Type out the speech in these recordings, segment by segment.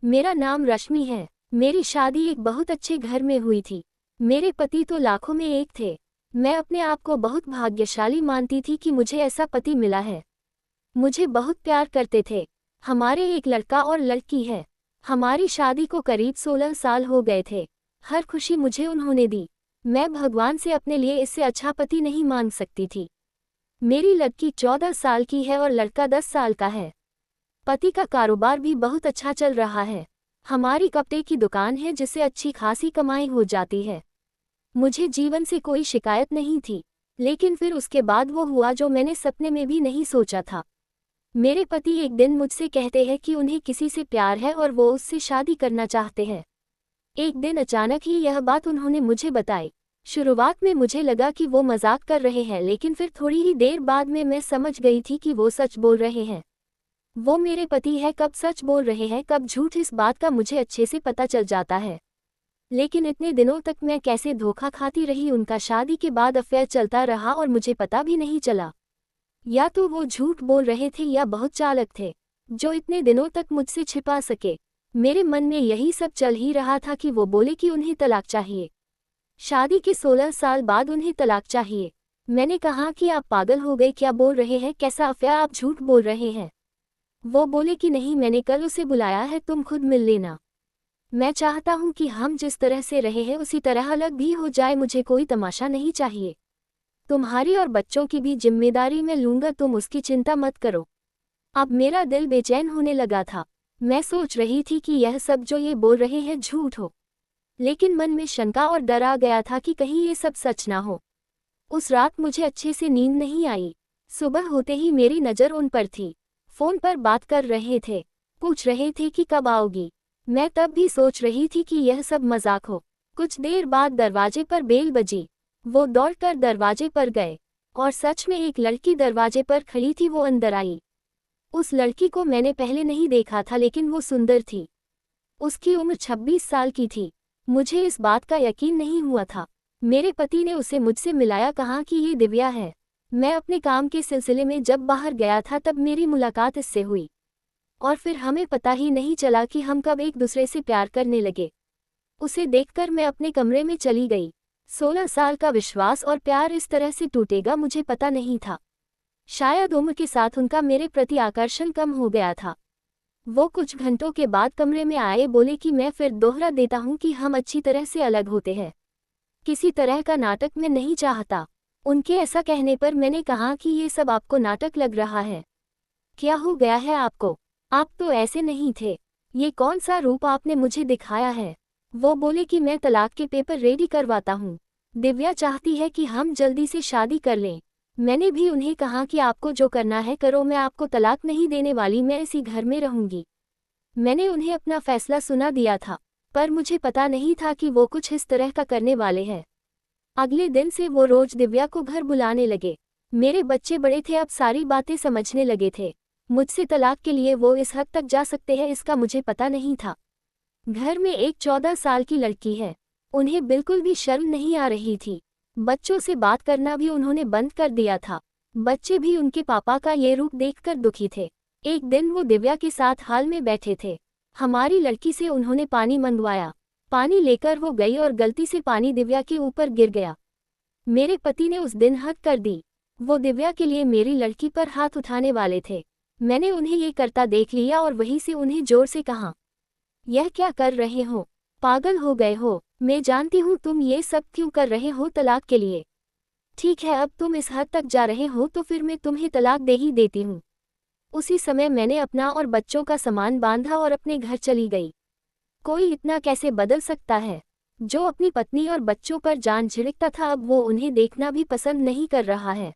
मेरा नाम रश्मि है। मेरी शादी एक बहुत अच्छे घर में हुई थी। मेरे पति तो लाखों में एक थे। मैं अपने आप को बहुत भाग्यशाली मानती थी कि मुझे ऐसा पति मिला है। मुझे बहुत प्यार करते थे। हमारे एक लड़का और लड़की है। हमारी शादी को करीब 16 साल हो गए थे। हर खुशी मुझे उन्होंने दी। मैं भगवान से अपने लिए इससे अच्छा पति नहीं मांग सकती थी। मेरी लड़की 14 साल की है और लड़का 10 साल का है। पति का कारोबार भी बहुत अच्छा चल रहा है। हमारी कपड़े की दुकान है जिससे अच्छी खासी कमाई हो जाती है। मुझे जीवन से कोई शिकायत नहीं थी। लेकिन फिर उसके बाद वो हुआ जो मैंने सपने में भी नहीं सोचा था। मेरे पति एक दिन मुझसे कहते हैं कि उन्हें किसी से प्यार है और वो उससे शादी करना चाहते हैं। एक दिन अचानक ही यह बात उन्होंने मुझे बताई। शुरुआत में मुझे लगा कि वो मजाक कर रहे हैं, लेकिन फिर थोड़ी ही देर बाद में मैं समझ गई थी कि वो सच बोल रहे हैं। वो मेरे पति है, कब सच बोल रहे हैं कब झूठ, इस बात का मुझे अच्छे से पता चल जाता है। लेकिन इतने दिनों तक मैं कैसे धोखा खाती रही। उनका शादी के बाद अफेयर चलता रहा और मुझे पता भी नहीं चला। या तो वो झूठ बोल रहे थे या बहुत चालाक थे, जो इतने दिनों तक मुझसे छिपा सके। मेरे मन में यही सब चल ही रहा था कि वो बोले कि उन्हें तलाक चाहिए। शादी के 16 साल बाद उन्हें तलाक चाहिए। मैंने कहा कि आप पागल हो गए, क्या बोल रहे हैं, कैसा अफेयर, आप झूठ बोल रहे हैं। वो बोले कि नहीं, मैंने कल उसे बुलाया है, तुम खुद मिल लेना। मैं चाहता हूँ कि हम जिस तरह से रहे हैं उसी तरह अलग भी हो जाए, मुझे कोई तमाशा नहीं चाहिए। तुम्हारी और बच्चों की भी जिम्मेदारी मैं लूंगा, तुम उसकी चिंता मत करो। अब मेरा दिल बेचैन होने लगा था। मैं सोच रही थी कि यह सब जो ये बोल रहे हैं झूठ हो, लेकिन मन में शंका और डर आ गया था कि कहीं ये सब सच ना हो। उस रात मुझे अच्छे से नींद नहीं आई। सुबह होते ही मेरी नज़र उन पर थी। फोन पर बात कर रहे थे, पूछ रहे थे कि कब आओगी। मैं तब भी सोच रही थी कि यह सब मजाक हो। कुछ देर बाद दरवाजे पर बेल बजी। वो दौड़कर दरवाजे पर गए और सच में एक लड़की दरवाजे पर खड़ी थी। वो अंदर आई। उस लड़की को मैंने पहले नहीं देखा था, लेकिन वो सुंदर थी। उसकी उम्र 26 साल की थी। मुझे इस बात का यकीन नहीं हुआ था। मेरे पति ने उसे मुझसे मिलाया, कहा कि ये दिव्या है। मैं अपने काम के सिलसिले में जब बाहर गया था तब मेरी मुलाकात इससे हुई, और फिर हमें पता ही नहीं चला कि हम कब एक दूसरे से प्यार करने लगे। उसे देखकर मैं अपने कमरे में चली गई। 16 साल का विश्वास और प्यार इस तरह से टूटेगा मुझे पता नहीं था। शायद उम्र के साथ उनका मेरे प्रति आकर्षण कम हो गया था। वो कुछ घंटों के बाद कमरे में आए, बोले कि मैं फिर दोहरा देता हूँ कि हम अच्छी तरह से अलग होते हैं। किसी तरह का नाटक मैं नहीं चाहता। उनके ऐसा कहने पर मैंने कहा कि ये सब आपको नाटक लग रहा है। क्या हो गया है आपको? आप तो ऐसे नहीं थे। ये कौन सा रूप आपने मुझे दिखाया है? वो बोले कि मैं तलाक के पेपर रेडी करवाता हूँ। दिव्या चाहती है कि हम जल्दी से शादी कर लें। मैंने भी उन्हें कहा कि आपको जो करना है करो, मैं आपको तलाक नहीं देने वाली, मैं इसी घर में रहूंगी। मैंने उन्हें अपना फैसला सुना दिया था, पर मुझे पता नहीं था कि वो कुछ इस तरह का करने वाले हैं। अगले दिन से वो रोज दिव्या को घर बुलाने लगे। मेरे बच्चे बड़े थे, अब सारी बातें समझने लगे थे। मुझसे तलाक के लिए वो इस हद तक जा सकते हैं इसका मुझे पता नहीं था। घर में एक 14 साल की लड़की है। उन्हें बिल्कुल भी शर्म नहीं आ रही थी। बच्चों से बात करना भी उन्होंने बंद कर दिया था। बच्चे भी उनके पापा का ये रूप देखकर दुखी थे। एक दिन वो दिव्या के साथ हाल में बैठे थे। हमारी लड़की से उन्होंने पानी मंगवाया। पानी लेकर वो गई और गलती से पानी दिव्या के ऊपर गिर गया। मेरे पति ने उस दिन हद कर दी। वो दिव्या के लिए मेरी लड़की पर हाथ उठाने वाले थे। मैंने उन्हें ये करता देख लिया और वहीं से उन्हें जोर से कहा, यह क्या कर रहे हो? पागल हो गए हो? मैं जानती हूँ तुम ये सब क्यों कर रहे हो, तलाक के लिए। ठीक है, अब तुम इस हद तक जा रहे हो तो फिर मैं तुम्हें तलाक दे ही देती हूँ। उसी समय मैंने अपना और बच्चों का सामान बांधा और अपने घर चली गई। कोई इतना कैसे बदल सकता है? जो अपनी पत्नी और बच्चों पर जान झिड़कता था, अब वो उन्हें देखना भी पसंद नहीं कर रहा है।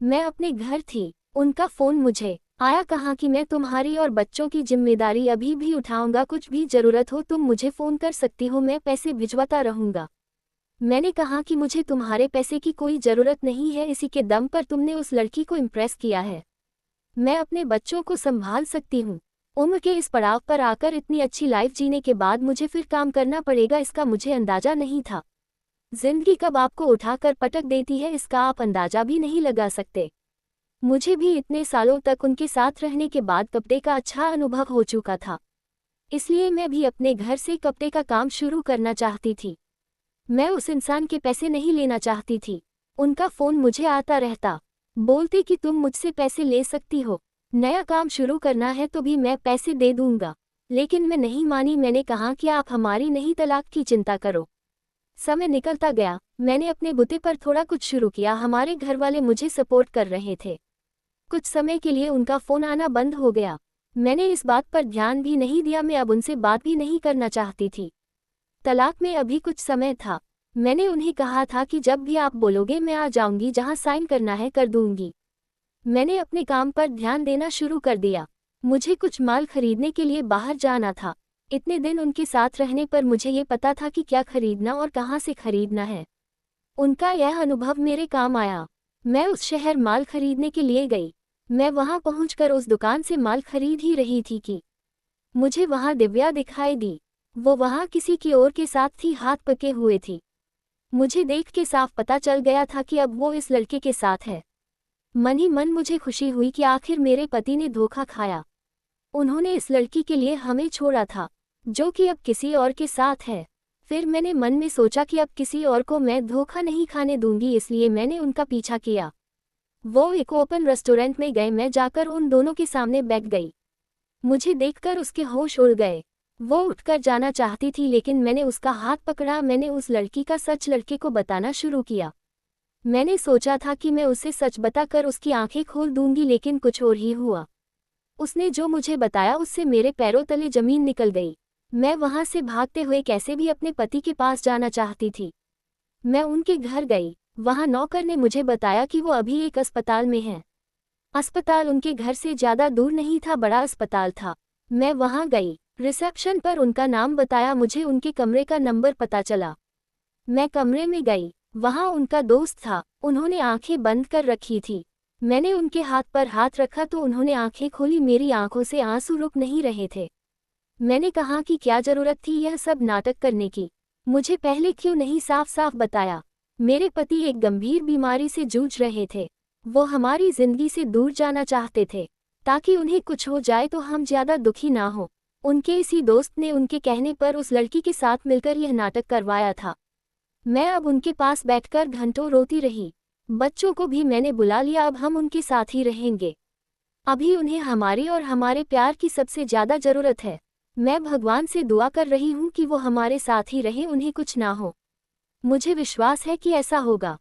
मैं अपने घर थी। उनका फ़ोन मुझे आया, कहा कि मैं तुम्हारी और बच्चों की जिम्मेदारी अभी भी उठाऊंगा, कुछ भी ज़रूरत हो तुम मुझे फ़ोन कर सकती हो, मैं पैसे भिजवाता रहूंगा। मैंने कहा कि मुझे तुम्हारे पैसे की कोई ज़रूरत नहीं है, इसी के दम पर तुमने उस लड़की को इम्प्रेस किया है। मैं अपने बच्चों को संभाल सकती हूँ। उम्र के इस पड़ाव पर आकर इतनी अच्छी लाइफ जीने के बाद मुझे फिर काम करना पड़ेगा, इसका मुझे अंदाज़ा नहीं था। जिंदगी कब आपको उठाकर पटक देती है इसका आप अंदाज़ा भी नहीं लगा सकते। मुझे भी इतने सालों तक उनके साथ रहने के बाद कपड़े का अच्छा अनुभव हो चुका था। इसलिए मैं भी अपने घर से कपड़े का काम शुरू करना चाहती थी। मैं उस इंसान के पैसे नहीं लेना चाहती थी। उनका फ़ोन मुझे आता रहता, बोलते कि तुम मुझसे पैसे ले सकती हो, नया काम शुरू करना है तो भी मैं पैसे दे दूंगा। लेकिन मैं नहीं मानी। मैंने कहा कि आप हमारी नहीं, तलाक की चिंता करो। समय निकलता गया, मैंने अपने बुते पर थोड़ा कुछ शुरू किया। हमारे घर वाले मुझे सपोर्ट कर रहे थे। कुछ समय के लिए उनका फ़ोन आना बंद हो गया। मैंने इस बात पर ध्यान भी नहीं दिया। मैं अब उनसे बात भी नहीं करना चाहती थी। तलाक में अभी कुछ समय था। मैंने उन्हें कहा था कि जब भी आप बोलोगे मैं आ जाऊंगी, जहां साइन करना है कर दूंगी। मैंने अपने काम पर ध्यान देना शुरू कर दिया। मुझे कुछ माल खरीदने के लिए बाहर जाना था। इतने दिन उनके साथ रहने पर मुझे ये पता था कि क्या खरीदना और कहाँ से खरीदना है। उनका यह अनुभव मेरे काम आया। मैं उस शहर माल खरीदने के लिए गई। मैं वहां पहुंचकर उस दुकान से माल खरीद ही रही थी कि मुझे वहां दिव्या दिखाई दी। वो वहां किसी की और के साथ थी, हाथ पके हुए थी। मुझे देख के साफ पता चल गया था कि अब वो इस लड़के के साथ है। मन ही मन मुझे खुशी हुई कि आखिर मेरे पति ने धोखा खाया। उन्होंने इस लड़की के लिए हमें छोड़ा था, जो कि अब किसी और के साथ है। फिर मैंने मन में सोचा कि अब किसी और को मैं धोखा नहीं खाने दूंगी, इसलिए मैंने उनका पीछा किया। वो एक ओपन रेस्टोरेंट में गए। मैं जाकर उन दोनों के सामने बैठ गई। मुझे देखकर उसके होश उड़ गए। वो उठकर जाना चाहती थी, लेकिन मैंने उसका हाथ पकड़ा। मैंने उस लड़की का सच लड़के को बताना शुरू किया। मैंने सोचा था कि मैं उसे सच बताकर उसकी आंखें खोल दूंगी, लेकिन कुछ और ही हुआ। उसने जो मुझे बताया उससे मेरे पैरों तले जमीन निकल गई। मैं वहां से भागते हुए कैसे भी अपने पति के पास जाना चाहती थी। मैं उनके घर गई। वहां नौकर ने मुझे बताया कि वो अभी एक अस्पताल में हैं। अस्पताल उनके घर से ज़्यादा दूर नहीं था, बड़ा अस्पताल था। मैं वहां गई। रिसेप्शन पर उनका नाम बताया। मुझे उनके कमरे का नंबर पता चला। मैं कमरे में गई। वहां उनका दोस्त था। उन्होंने आंखें बंद कर रखी थी। मैंने उनके हाथ पर हाथ रखा तो उन्होंने आंखें खोली। मेरी आंखों से आंसू रुक नहीं रहे थे। मैंने कहा कि क्या जरूरत थी यह सब नाटक करने की? मुझे पहले क्यों नहीं साफ साफ बताया? मेरे पति एक गंभीर बीमारी से जूझ रहे थे। वो हमारी जिंदगी से दूर जाना चाहते थे, ताकि उन्हें कुछ हो जाए तो हम ज्यादा दुखी ना हो। उनके इसी दोस्त ने उनके कहने पर उस लड़की के साथ मिलकर यह नाटक करवाया था। मैं अब उनके पास बैठकर घंटों रोती रही। बच्चों को भी मैंने बुला लिया। अब हम उनके साथ ही रहेंगे। अभी उन्हें हमारी और हमारे प्यार की सबसे ज्यादा जरूरत है। मैं भगवान से दुआ कर रही हूँ कि वो हमारे साथ ही रहे, उन्हें कुछ ना हो। मुझे विश्वास है कि ऐसा होगा।